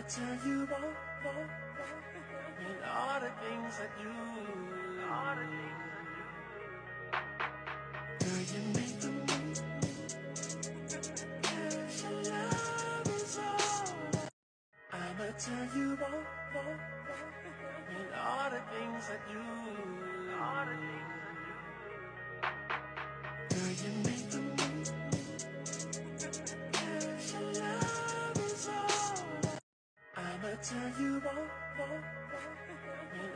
tell you and all the things that you, girl, you make the move. Your love is all. I'ma tell you and all the things that you, girl, you make the move. Your love is all. I'ma tell you and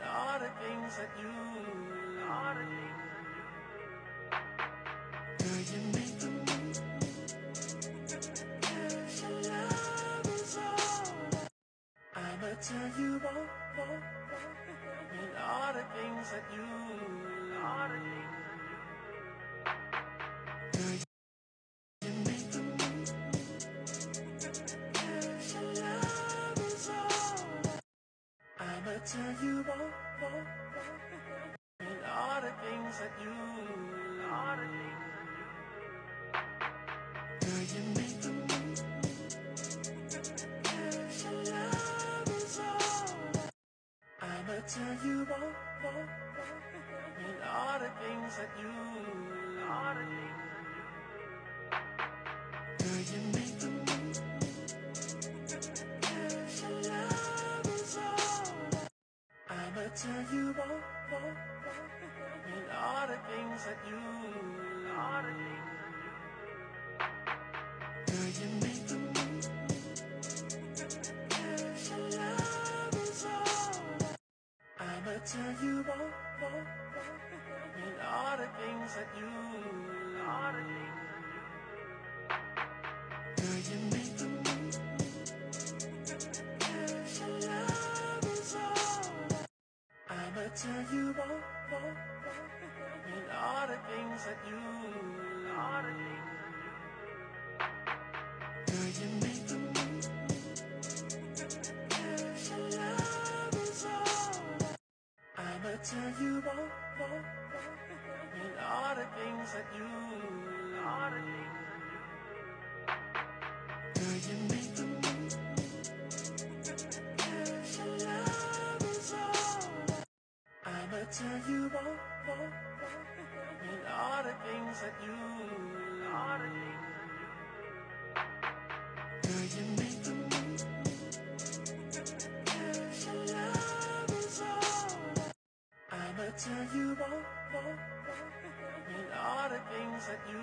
all the things that you, girl, you make the move. Your love is all. I'ma tell you and all the things that you, girl, you make the move. Your love is all. I'ma tell you and all the things that you, girl, you make the move. Your love is all. I'ma tell you and all the things that you, girl, you make the move. Your love is all. I'ma tell you and all the things that you, girl, you make the move. Your love is all. I'ma tell you and all the things that you, girl, you make the move. Your love is all. I'ma tell you and all the things that you, girl, you make the move. Your love is all. I'ma tell you and all the things that you, girl, you make the move. Your love is all. I'ma tell you and all the things that you, girl, you make the move. Your love is all. I'ma tell you and all the things that you,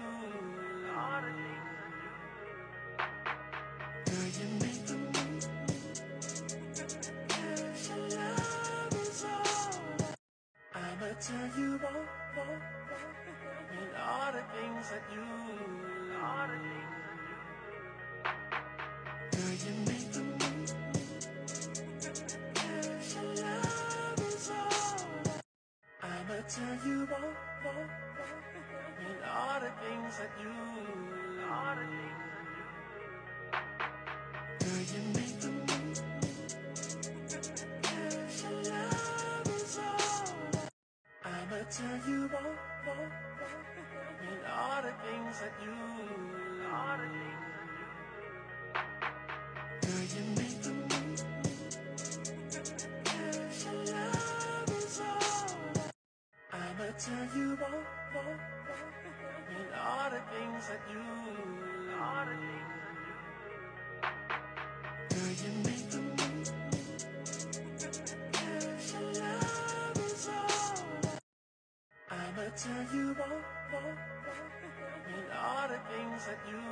girl, you make the move. Your love is all. I'ma tell you and all the things that you, girl, you make the move. Your love is all. I'ma tell you and all the things that you, girl, you make the move. Your love is all. I'ma tell you and all the things that you, girl, you make the move. Your love is all. I'ma tell you and all the things that you, girl, you make the move. Your love is all. I'ma tell you and all the things that you,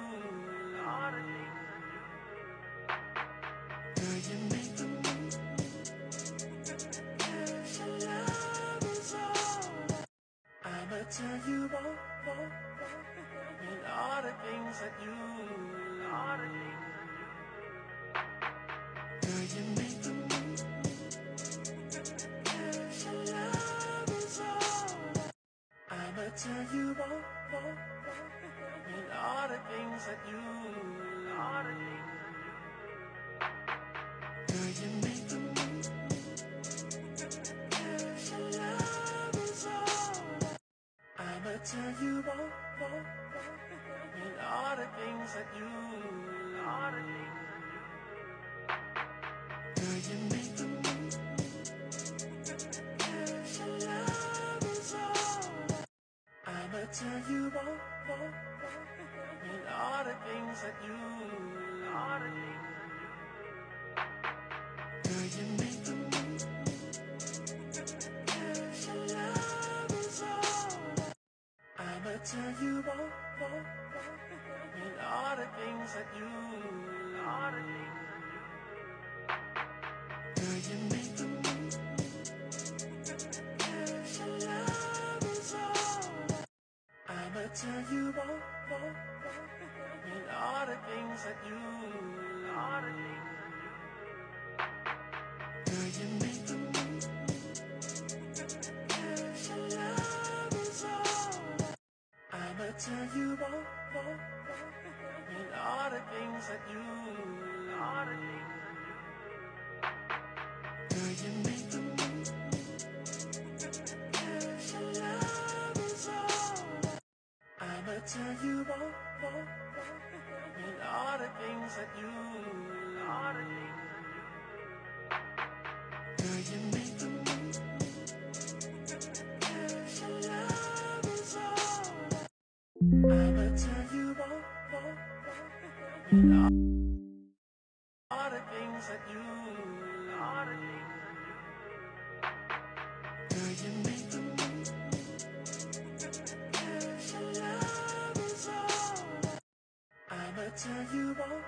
girl, you make the move. Your love is all. I'ma tell you and all the things that you, girl, you make the move. Your love is all. I'ma tell you and all the things that you, girl, you make the move. Your love is all. I'ma tell you and all the things that you, you want, and all the things that you, girl, you mean to me. Yes, your love is all. I'ma tell you want, and all the things that you, girl, you mean to me. Yes, your love is all. I'ma tell you want, and all the things that you, girl, you mean to me. Yes, your love is all. I'ma tell you want, and all the things that you, girl, you mean to me. Yes, your love is all. I'ma tell you want, and all the things that you, girl, you mean to me. Yes, your love is all. I'ma tell you want, and all the things that you, girl, you mean to me. Yes, your love is all. I'ma tell you want,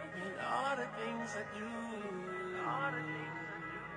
and all the things that you,